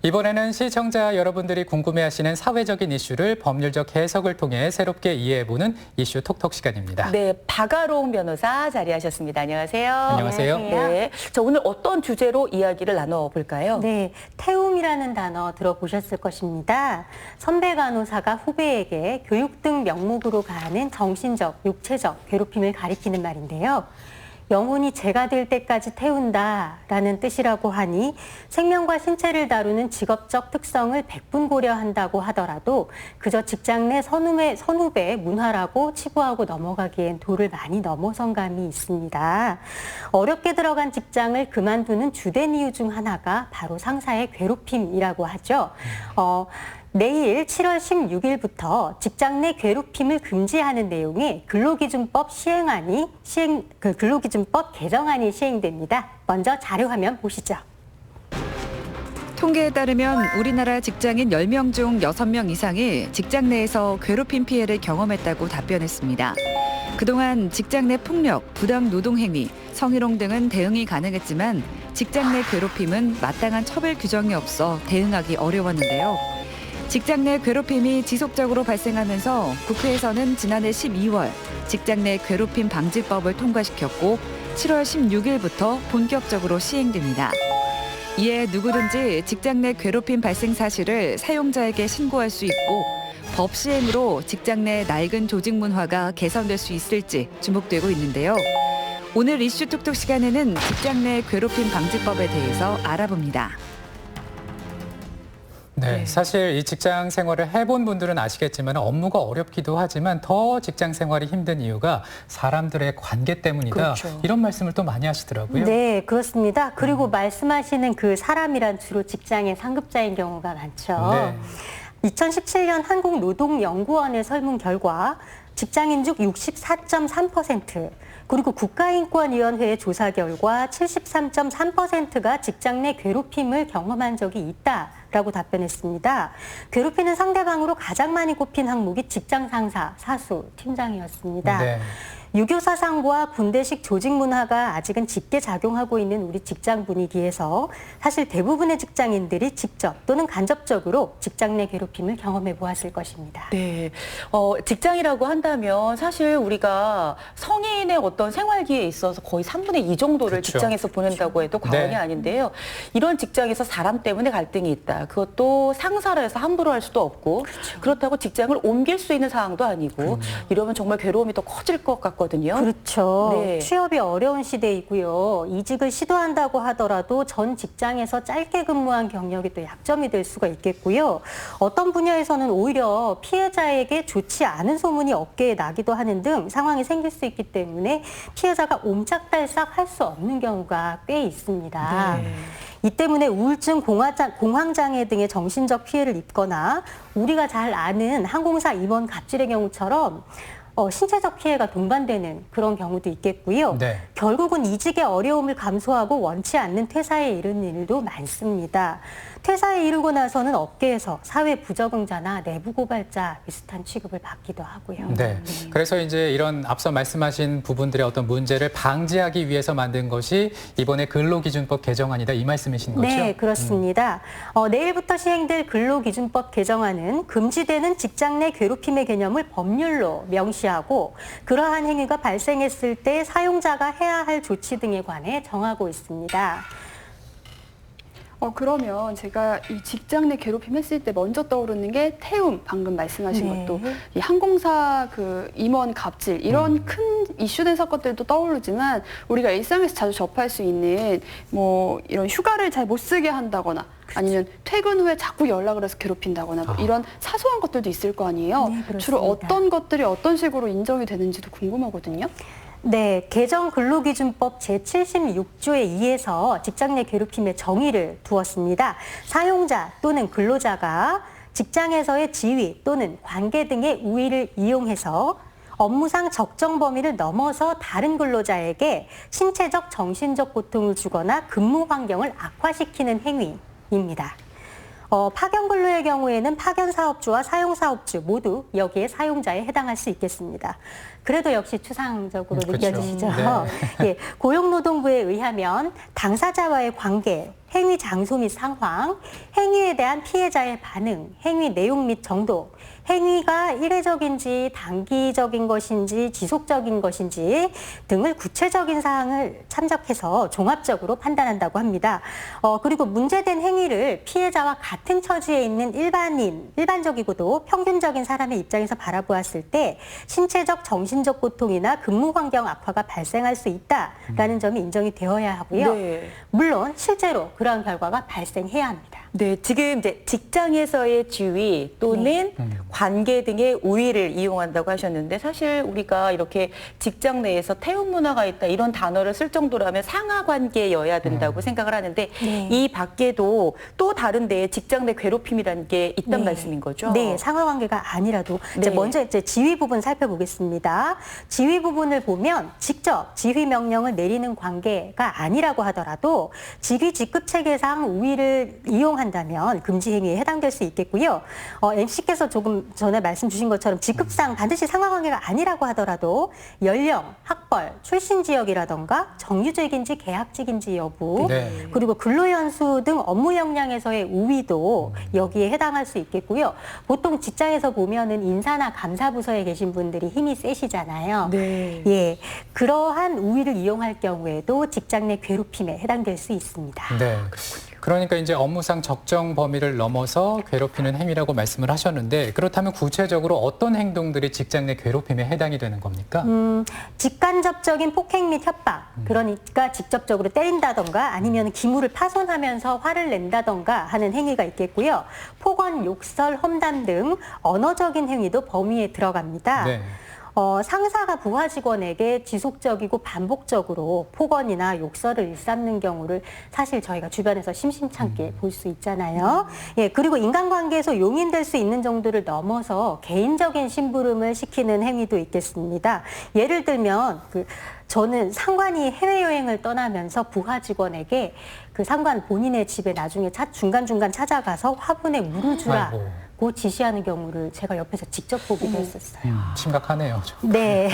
이번에는 시청자 여러분들이 궁금해하시는 사회적인 이슈를 법률적 해석을 통해 새롭게 이해해보는 이슈 톡톡 시간입니다. 네, 박아롱 변호사 자리하셨습니다. 안녕하세요. 안녕하세요. 네, 자, 오늘 어떤 주제로 이야기를 나눠볼까요? 네, 태움이라는 단어 들어보셨을 것입니다. 선배 간호사가 후배에게 교육 등 명목으로 가하는 정신적, 육체적 괴롭힘을 가리키는 말인데요. 영혼이 재가 될 때까지 태운다라는 뜻이라고 하니 생명과 신체를 다루는 직업적 특성을 백분 고려한다고 하더라도 그저 직장 내 선후배 문화라고 치부하고 넘어가기엔 도를 많이 넘어선 감이 있습니다. 어렵게 들어간 직장을 그만두는 주된 이유 중 하나가 바로 상사의 괴롭힘이라고 하죠. 내일 7월 16일부터 직장 내 괴롭힘을 금지하는 내용의 근로기준법 근로기준법 개정안이 시행됩니다. 먼저 자료화면 보시죠. 통계에 따르면 우리나라 직장인 10명 중 6명 이상이 직장 내에서 괴롭힘 피해를 경험했다고 답변했습니다. 그동안 직장 내 폭력, 부당 노동 행위, 성희롱 등은 대응이 가능했지만 직장 내 괴롭힘은 마땅한 처벌 규정이 없어 대응하기 어려웠는데요. 직장 내 괴롭힘이 지속적으로 발생하면서 국회에서는 지난해 12월 직장 내 괴롭힘 방지법을 통과시켰고 7월 16일부터 본격적으로 시행됩니다. 이에 누구든지 직장 내 괴롭힘 발생 사실을 사용자에게 신고할 수 있고 법 시행으로 직장 내 낡은 조직 문화가 개선될 수 있을지 주목되고 있는데요. 오늘 이슈 톡톡 시간에는 직장 내 괴롭힘 방지법에 대해서 알아봅니다. 네, 사실 이 직장 생활을 해본 분들은 아시겠지만 업무가 어렵기도 하지만 더 직장 생활이 힘든 이유가 사람들의 관계 때문이다. 그렇죠. 이런 말씀을 또 많이 하시더라고요. 네, 그렇습니다. 그리고 말씀하시는 그 사람이란 주로 직장의 상급자인 경우가 많죠. 네. 2017년 한국노동연구원의 설문 결과 직장인 중 64.3%, 그리고 국가인권위원회의 조사 결과 73.3%가 직장 내 괴롭힘을 경험한 적이 있다라고 답변했습니다. 괴롭히는 상대방으로 가장 많이 꼽힌 항목이 직장 상사, 사수, 팀장이었습니다. 네. 유교 사상과 군대식 조직 문화가 아직은 짙게 작용하고 있는 우리 직장 분위기에서 사실 대부분의 직장인들이 직접 또는 간접적으로 직장 내 괴롭힘을 경험해 보았을 것입니다. 네, 직장이라고 한다면 사실 우리가 성인의 어떤 생활기에 있어서 거의 3분의 2 정도를 그렇죠. 직장에서 보낸다고 해도 과언이 네. 아닌데요. 이런 직장에서 사람 때문에 갈등이 있다. 그것도 상사라 해서 함부로 할 수도 없고 그렇다고 직장을 옮길 수 있는 상황도 아니고 이러면 정말 괴로움이 더 커질 것 같거든요. 그렇죠. 네. 취업이 어려운 시대이고요. 이직을 시도한다고 하더라도 전 직장에서 짧게 근무한 경력이 또 약점이 될 수가 있겠고요. 어떤 분야에서는 오히려 피해자에게 좋지 않은 소문이 업계에 나기도 하는 등 상황이 생길 수 있기 때문에 피해자가 옴짝달싹 할 수 없는 경우가 꽤 있습니다. 네. 이 때문에 우울증, 공황장애 등의 정신적 피해를 입거나 우리가 잘 아는 항공사 임원 갑질의 경우처럼 신체적 피해가 동반되는 그런 경우도 있겠고요. 네. 결국은 이직의 어려움을 감수하고 원치 않는 퇴사에 이르는 일도 많습니다. 퇴사에 이르고 나서는 업계에서 사회 부적응자나 내부 고발자 비슷한 취급을 받기도 하고요. 네. 그래서 이제 이런 앞서 말씀하신 부분들의 어떤 문제를 방지하기 위해서 만든 것이 이번에 근로기준법 개정안이다 이 말씀이신 거죠? 네, 그렇습니다. 내일부터 시행될 근로기준법 개정안은 금지되는 직장 내 괴롭힘의 개념을 법률로 명시하고 그러한 행위가 발생했을 때 사용자가 해야 할 조치 등에 관해 정하고 있습니다. 그러면 제가 이 직장 내 괴롭힘 했을 때 먼저 떠오르는 게 태움, 방금 말씀하신 네. 것도 이 항공사 그 임원 갑질 이런 큰 이슈된 사건들도 떠오르지만 우리가 일상에서 자주 접할 수 있는 뭐 이런 휴가를 잘 못 쓰게 한다거나 아니면 퇴근 후에 자꾸 연락을 해서 괴롭힌다거나 뭐 이런 사소한 것들도 있을 거 아니에요. 네, 그렇습니다. 주로 어떤 것들이 어떤 식으로 인정이 되는지도 궁금하거든요. 네, 개정 근로기준법 제76조에 의해서 직장 내 괴롭힘의 정의를 두었습니다. 사용자 또는 근로자가 직장에서의 지위 또는 관계 등의 우위를 이용해서 업무상 적정 범위를 넘어서 다른 근로자에게 신체적, 정신적 고통을 주거나 근무 환경을 악화시키는 행위입니다. 파견 근로의 경우에는 파견 사업주와 사용 사업주 모두 여기에 사용자에 해당할 수 있겠습니다. 그래도 역시 추상적으로 그렇죠. 느껴지시죠? 네. 예, 고용노동부에 의하면 당사자와의 관계, 행위 장소 및 상황, 행위에 대한 피해자의 반응, 행위 내용 및 정도, 행위가 일회적인지 단기적인 것인지 지속적인 것인지 등을 구체적인 사항을 참작해서 종합적으로 판단한다고 합니다. 그리고 문제된 행위를 피해자와 같은 처지에 있는 일반적이고도 평균적인 사람의 입장에서 바라보았을 때 신체적, 정신적 고통이나 근무 환경 악화가 발생할 수 있다라는 점이 인정이 되어야 하고요. 네. 물론 실제로 그러한 결과가 발생해야 합니다. 네, 지금 이제 직장에서의 지위 또는 관계 등의 우위를 이용한다고 하셨는데 사실 우리가 이렇게 직장 내에서 태움 문화가 있다 이런 단어를 쓸 정도라면 상하 관계여야 된다고 생각을 하는데 네. 이 밖에도 또 다른 데에 직장 내 괴롭힘이라는 게 있단 네. 말씀인 거죠? 네, 상하관계가 아니라도 이제 네. 먼저 이제 지휘 부분 살펴보겠습니다. 지휘 부분을 보면 직접 지휘 명령을 내리는 관계가 아니라고 하더라도 직위 직급 체계상 우위를 이용한다면 금지 행위에 해당될 수 있겠고요. MC께서 조금 전에 말씀 주신 것처럼 직급상 반드시 상하관계가 아니라고 하더라도 연령, 학벌, 출신 지역이라던가 정규직인지 계약직인지 여부, 네. 그리고 근로연수 등 업무 역량에서의 우위도 여기에 해당할 수 있겠고요. 보통 직장에서 보면은 인사나 감사 부서에 계신 분들이 힘이 세시잖아요. 네. 예, 그러한 우위를 이용할 경우에도 직장 내 괴롭힘에 해당될 수 있습니다. 네. 그러니까 이제 업무상 적정 범위를 넘어서 괴롭히는 행위라고 말씀을 하셨는데 그렇다면 구체적으로 어떤 행동들이 직장 내 괴롭힘에 해당이 되는 겁니까? 직간접적인 폭행 및 협박, 그러니까 직접적으로 때린다던가 아니면 기물을 파손하면서 화를 낸다던가 하는 행위가 있겠고요. 폭언, 욕설, 험담 등 언어적인 행위도 범위에 들어갑니다. 네. 상사가 부하 직원에게 지속적이고 반복적으로 폭언이나 욕설을 일삼는 경우를 사실 저희가 주변에서 심심찮게 볼 수 있잖아요. 예, 그리고 인간관계에서 용인될 수 있는 정도를 넘어서 개인적인 심부름을 시키는 행위도 있겠습니다. 예를 들면 저는 상관이 해외여행을 떠나면서 부하 직원에게 그 상관 본인의 집에 나중에 중간중간 찾아가서 화분에 물을 주라. 아이고. 고 지시하는 경우를 제가 옆에서 직접 보기도 했었어요. 심각하네요. 네.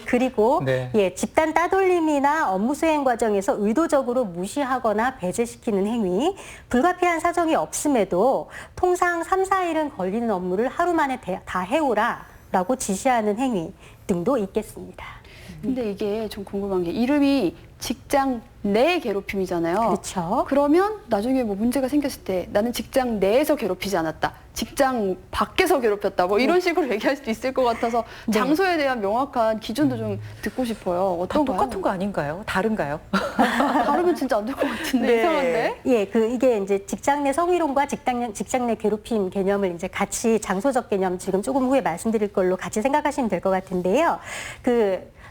그리고 네. 예, 집단 따돌림이나 업무 수행 과정에서 의도적으로 무시하거나 배제시키는 행위, 불가피한 사정이 없음에도 통상 3, 4일은 걸리는 업무를 하루 만에 다 해오라라고 지시하는 행위 등도 있겠습니다. 근데 이게 좀 궁금한 게 이름이 직장 내 괴롭힘이잖아요. 그렇죠. 그러면 나중에 뭐 문제가 생겼을 때 나는 직장 내에서 괴롭히지 않았다. 직장 밖에서 괴롭혔다. 뭐 이런 식으로 얘기할 수도 있을 것 같아서 네. 장소에 대한 명확한 기준도 좀 듣고 싶어요. 다 어떤가요? 똑같은 거 아닌가요? 다른가요? 다르면 진짜 안 될 것 같은데 네. 이상한데? 예, 이게 이제 직장 내 성희롱과 직장 내 괴롭힘 개념을 이제 같이 장소적 개념 지금 조금 후에 말씀드릴 걸로 같이 생각하시면 될 것 같은데요.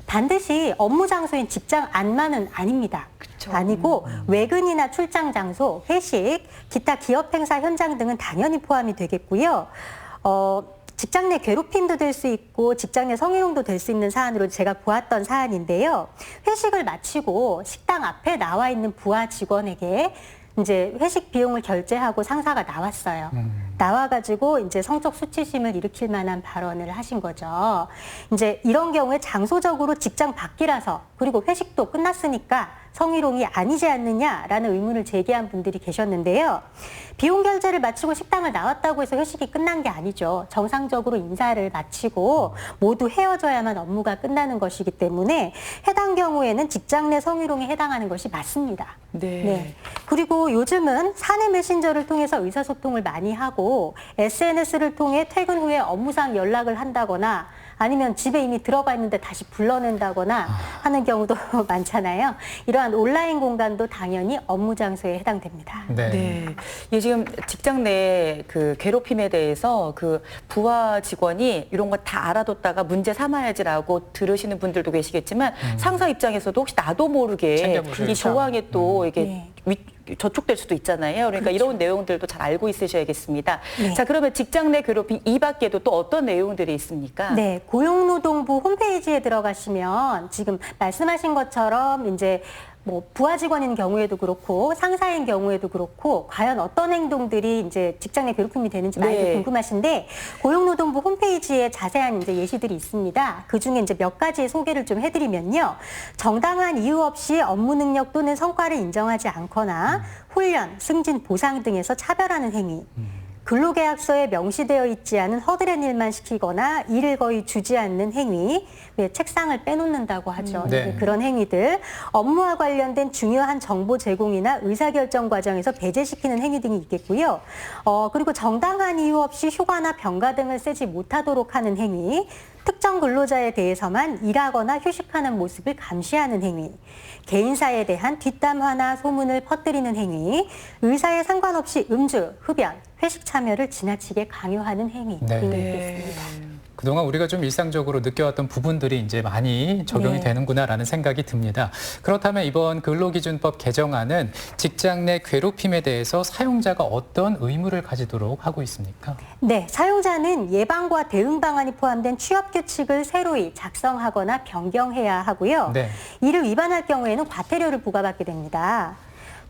반드시 업무 장소인 직장 안만은 아닙니다. 그쵸. 아니고 외근이나 출장 장소, 회식, 기타 기업 행사 현장 등은 당연히 포함이 되겠고요. 직장 내 괴롭힘도 될 수 있고 직장 내 성희롱도 될 수 있는 사안으로 제가 보았던 사안인데요. 회식을 마치고 식당 앞에 나와 있는 부하 직원에게 이제 회식 비용을 결제하고 상사가 나왔어요. 나와가지고 이제 성적 수치심을 일으킬 만한 발언을 하신 거죠. 이제 이런 경우에 장소적으로 직장 밖이라서 그리고 회식도 끝났으니까 성희롱이 아니지 않느냐라는 의문을 제기한 분들이 계셨는데요. 비용 결제를 마치고 식당을 나왔다고 해서 회식이 끝난 게 아니죠. 정상적으로 인사를 마치고 모두 헤어져야만 업무가 끝나는 것이기 때문에 해당 경우에는 직장 내 성희롱에 해당하는 것이 맞습니다. 네. 그리고 요즘은 사내 메신저를 통해서 의사소통을 많이 하고 SNS를 통해 퇴근 후에 업무상 연락을 한다거나 아니면 집에 이미 들어가 있는데 다시 불러낸다거나 하는 경우도 많잖아요. 이러한 온라인 공간도 당연히 업무 장소에 해당됩니다. 네. 네. 예, 지금 직장 내 괴롭힘에 대해서 부하 직원이 이런 거 다 알아뒀다가 문제 삼아야지라고 들으시는 분들도 계시겠지만 상사 입장에서도 혹시 나도 모르게 챙겨보죠. 이 조항에 또 이게 네. 저촉될 수도 있잖아요. 그러니까 이런 내용들도 잘 알고 있으셔야겠습니다. 네. 자, 그러면 직장 내 괴롭힘 이 밖에도 또 어떤 내용들이 있습니까? 네, 고용노동부 홈페이지에 들어가시면 지금 말씀하신 것처럼 이제 뭐 부하 직원인 경우에도 그렇고 상사인 경우에도 그렇고 과연 어떤 행동들이 이제 직장 내 괴롭힘이 되는지 많이 네. 궁금하신데 고용노동부 홈페이지에 자세한 이제 예시들이 있습니다. 그 중에 이제 몇 가지 소개를 좀 해드리면요. 정당한 이유 없이 업무 능력 또는 성과를 인정하지 않거나 훈련, 승진, 보상 등에서 차별하는 행위. 근로계약서에 명시되어 있지 않은 허드렛 일만 시키거나 일을 거의 주지 않는 행위, 왜 책상을 빼놓는다고 하죠. 네. 그런 행위들, 업무와 관련된 중요한 정보 제공이나 의사결정 과정에서 배제시키는 행위 등이 있겠고요. 그리고 정당한 이유 없이 휴가나 병가 등을 쓰지 못하도록 하는 행위, 특정 근로자에 대해서만 일하거나 휴식하는 모습을 감시하는 행위, 개인사에 대한 뒷담화나 소문을 퍼뜨리는 행위, 의사에 상관없이 음주, 흡연, 회식 참여를 지나치게 강요하는 행위 네. 등이 네. 있겠습니다. 그동안 우리가 좀 일상적으로 느껴왔던 부분들이 이제 많이 적용이 네. 되는구나라는 생각이 듭니다. 그렇다면 이번 근로기준법 개정안은 직장 내 괴롭힘에 대해서 사용자가 어떤 의무를 가지도록 하고 있습니까? 네, 사용자는 예방과 대응 방안이 포함된 취업 규칙을 새로이 작성하거나 변경해야 하고요. 네. 이를 위반할 경우에는 과태료를 부과받게 됩니다.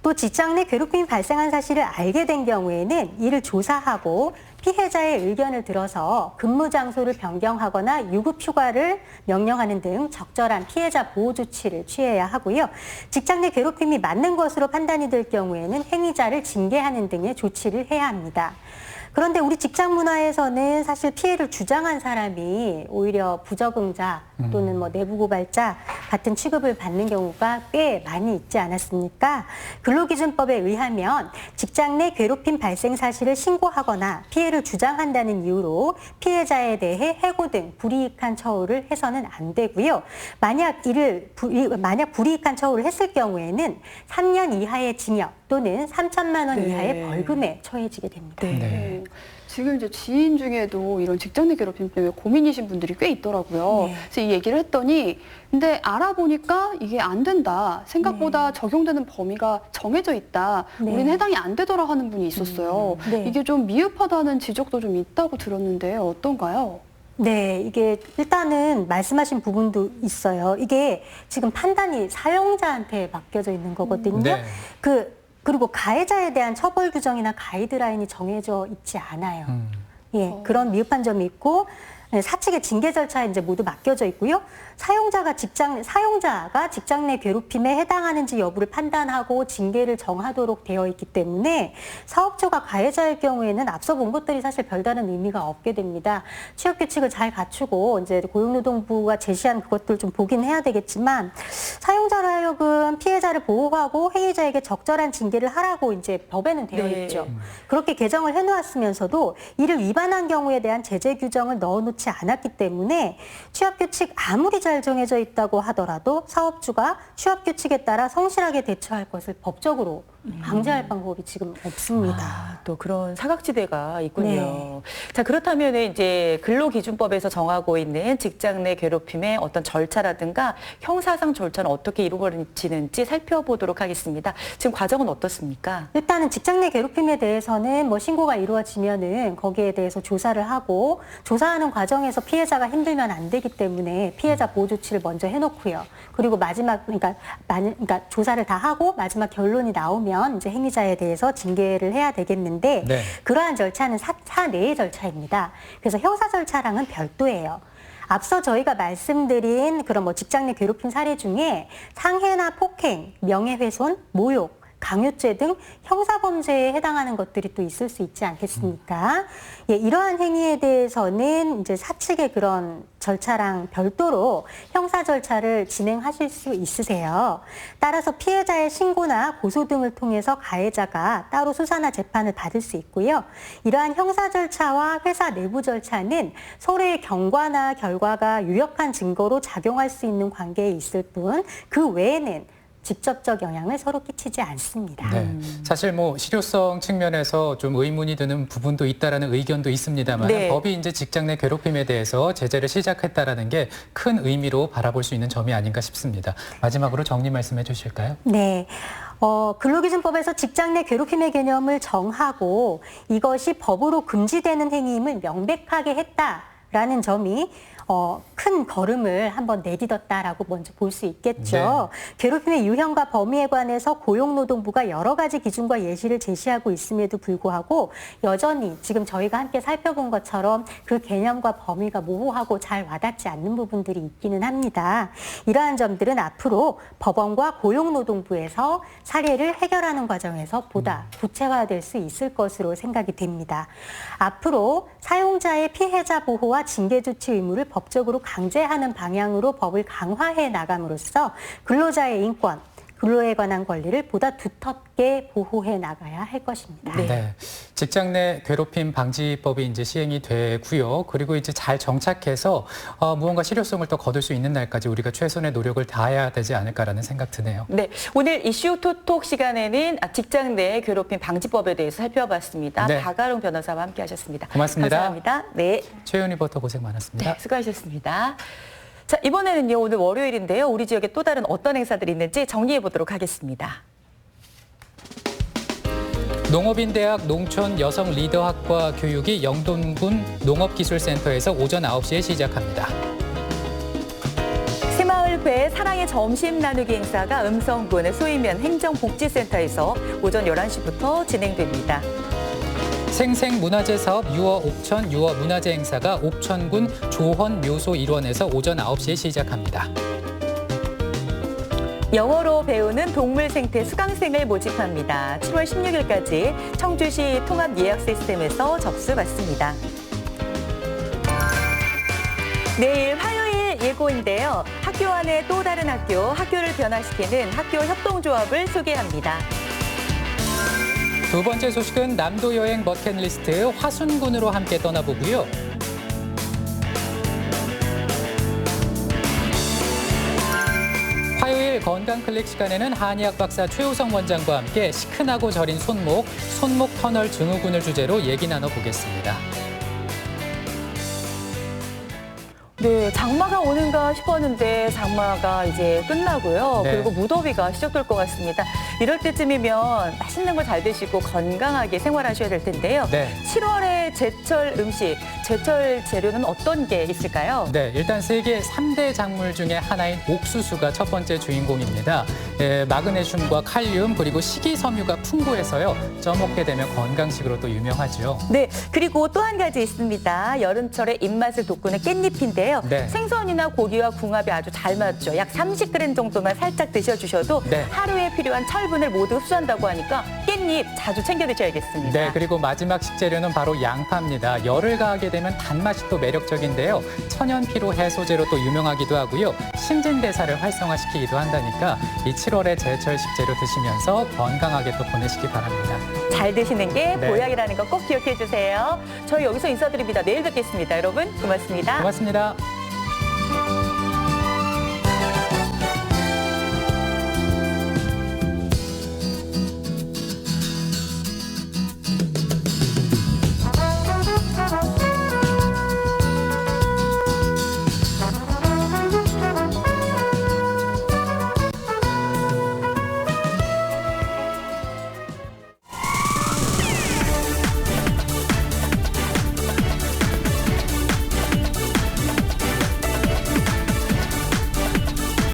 또 직장 내 괴롭힘이 발생한 사실을 알게 된 경우에는 이를 조사하고 피해자의 의견을 들어서 근무 장소를 변경하거나 유급 휴가를 명령하는 등 적절한 피해자 보호 조치를 취해야 하고요. 직장 내 괴롭힘이 맞는 것으로 판단이 될 경우에는 행위자를 징계하는 등의 조치를 해야 합니다. 그런데 우리 직장 문화에서는 사실 피해를 주장한 사람이 오히려 부적응자 또는 뭐 내부 고발자 같은 취급을 받는 경우가 꽤 많이 있지 않았습니까? 근로기준법에 의하면 직장 내 괴롭힘 발생 사실을 신고하거나 피해를 주장한다는 이유로 피해자에 대해 해고 등 불이익한 처우를 해서는 안 되고요. 만약 불이익한 처우를 했을 경우에는 3년 이하의 징역 또는 3천만 원 네. 이하의 벌금에 처해지게 됩니다. 네. 지금 이제 지인 중에도 이런 직장 내 괴롭힘 때문에 고민이신 분들이 꽤 있더라고요. 네. 그래서 이 얘기를 했더니 근데 알아보니까 이게 안 된다. 생각보다 적용되는 범위가 정해져 있다. 네. 우리는 해당이 안 되더라 하는 분이 있었어요. 네. 이게 좀 미흡하다는 지적도 좀 있다고 들었는데 어떤가요? 네, 이게 일단은 말씀하신 부분도 있어요. 이게 지금 판단이 사용자한테 맡겨져 있는 거거든요. 네. 그리고 가해자에 대한 처벌 규정이나 가이드라인이 정해져 있지 않아요. 예, 그런 미흡한 점이 있고 사측의 징계 절차에 이제 모두 맡겨져 있고요. 사용자가 직장 내 괴롭힘에 해당하는지 여부를 판단하고 징계를 정하도록 되어 있기 때문에 사업주가 가해자일 경우에는 앞서 본 것들이 사실 별다른 의미가 없게 됩니다. 취업 규칙을 잘 갖추고 이제 고용노동부가 제시한 그것들 좀 보긴 해야 되겠지만 사용자로 하여금 피해자를 보호하고 행위자에게 적절한 징계를 하라고 이제 법에는 되어 네. 있죠. 그렇게 개정을 해놓았으면서도 이를 위반한 경우에 대한 제재 규정을 넣어놓지 않았기 때문에 취업 규칙 아무리 잘 정해져 있다고 하더라도 사업주가 취업 규칙에 따라 성실하게 대처할 것을 법적으로 강제할 방법이 지금 없습니다. 아, 또 그런 사각지대가 있군요. 네. 자, 그렇다면 이제 근로기준법에서 정하고 있는 직장 내 괴롭힘의 어떤 절차라든가 형사상 절차는 어떻게 이루어지는지 살펴보도록 하겠습니다. 지금 과정은 어떻습니까? 일단은 직장 내 괴롭힘에 대해서는 뭐 신고가 이루어지면은 거기에 대해서 조사를 하고 조사하는 과정에서 피해자가 힘들면 안 되기 때문에 피해자 보호 조치를 먼저 해놓고요. 그리고 그러니까 조사를 다 하고 마지막 결론이 나오면 이제 행위자에 대해서 징계를 해야 되겠는데 네. 그러한 절차는 사내의 절차입니다. 그래서 형사 절차랑은 별도예요. 앞서 저희가 말씀드린 그런 뭐 직장 내 괴롭힘 사례 중에 상해나 폭행, 명예훼손, 모욕, 강요죄 등 형사범죄에 해당하는 것들이 또 있을 수 있지 않겠습니까? 예, 이러한 행위에 대해서는 이제 사측의 그런 절차랑 별도로 형사 절차를 진행하실 수 있으세요. 따라서 피해자의 신고나 고소 등을 통해서 가해자가 따로 수사나 재판을 받을 수 있고요. 이러한 형사 절차와 회사 내부 절차는 서로의 경과나 결과가 유력한 증거로 작용할 수 있는 관계에 있을 뿐 그 외에는 직접적 영향을 서로 끼치지 않습니다. 네. 사실 뭐 실효성 측면에서 좀 의문이 드는 부분도 있다라는 의견도 있습니다만 네. 법이 이제 직장 내 괴롭힘에 대해서 제재를 시작했다라는 게 큰 의미로 바라볼 수 있는 점이 아닌가 싶습니다. 마지막으로 정리 말씀해 주실까요? 네. 근로기준법에서 직장 내 괴롭힘의 개념을 정하고 이것이 법으로 금지되는 행위임을 명백하게 했다. 라는 점이 큰 걸음을 한번 내딛었다라고 먼저 볼 수 있겠죠. 괴롭힘의 유형과 범위에 관해서 고용노동부가 여러 가지 기준과 예시를 제시하고 있음에도 불구하고 여전히 지금 저희가 함께 살펴본 것처럼 그 개념과 범위가 모호하고 잘 와닿지 않는 부분들이 있기는 합니다. 이러한 점들은 앞으로 법원과 고용노동부에서 사례를 해결하는 과정에서 보다 구체화될 수 있을 것으로 생각이 됩니다. 앞으로 사용자의 피해자 보호와 징계 조치 의무를 법적으로 강제하는 방향으로 법을 강화해 나감으로써 근로자의 인권, 근로에 관한 권리를 보다 두텁게 보호해 나가야 할 것입니다. 네. 직장 내 괴롭힘 방지법이 이제 시행이 되고요. 그리고 이제 잘 정착해서 무언가 실효성을 또 거둘 수 있는 날까지 우리가 최선의 노력을 다해야 되지 않을까라는 생각 드네요. 네, 오늘 이슈 토톡 시간에는 직장 내 괴롭힘 방지법에 대해서 살펴봤습니다. 네. 박아롱 변호사와 함께하셨습니다. 고맙습니다. 감사합니다. 네, 최윤희 버터 고생 많았습니다. 네, 수고하셨습니다. 자, 이번에는요, 오늘 월요일인데요. 우리 지역에 또 다른 어떤 행사들이 있는지 정리해 보도록 하겠습니다. 농업인대학 농촌 여성 리더학과 교육이 영동군 농업기술센터에서 오전 9시에 시작합니다. 새마을배 사랑의 점심 나누기 행사가 음성군의 소이면 행정복지센터에서 오전 11시부터 진행됩니다. 생생문화재 사업 유어 옥천 유어 문화재 행사가 옥천군 조헌 묘소 일원에서 오전 9시에 시작합니다. 영어로 배우는 동물 생태 수강생을 모집합니다. 7월 16일까지 청주시 통합 예약 시스템에서 접수 받습니다. 내일 화요일 예고인데요. 학교 안에 또 다른 학교를 변화시키는 학교 협동조합을 소개합니다. 두 번째 소식은 남도 여행 버킷리스트 화순군으로 함께 떠나보고요. 화요일 건강 클릭 시간에는 한의학 박사 최우성 원장과 함께 시큰하고 저린 손목 터널 증후군을 주제로 얘기 나눠보겠습니다. 네, 장마가 오는가 싶었는데 장마가 이제 끝나고요. 네. 그리고 무더위가 시작될 것 같습니다. 이럴 때쯤이면 맛있는 거 잘 드시고 건강하게 생활하셔야 될 텐데요. 네. 7월의 제철 음식, 제철 재료는 어떤 게 있을까요? 네, 일단 세계 3대 작물 중에 하나인 옥수수가 첫 번째 주인공입니다. 마그네슘과 칼륨 그리고 식이섬유가 풍부해서요. 쪄먹게 되면 건강식으로 또 유명하죠. 네, 그리고 또 한 가지 있습니다. 여름철에 입맛을 돋구는 깻잎인데요. 네. 생선이나 고기와 궁합이 아주 잘 맞죠. 약 30g 정도만 살짝 드셔주셔도 네. 하루에 필요한 철분을 모두 흡수한다고 하니까 깻잎 자주 챙겨 드셔야겠습니다. 네, 그리고 마지막 식재료는 바로 양파입니다. 열을 가하게 되면 단맛이 또 매력적인데요. 천연 피로 해소제로 또 유명하기도 하고요. 신진대사를 활성화시키기도 한다니까 이 7월에 제철 식재료 드시면서 건강하게 또 보내시기 바랍니다. 잘 드시는 게 네. 보약이라는 거 꼭 기억해 주세요. 저희 여기서 인사드립니다. 내일 뵙겠습니다. 여러분 고맙습니다. 고맙습니다.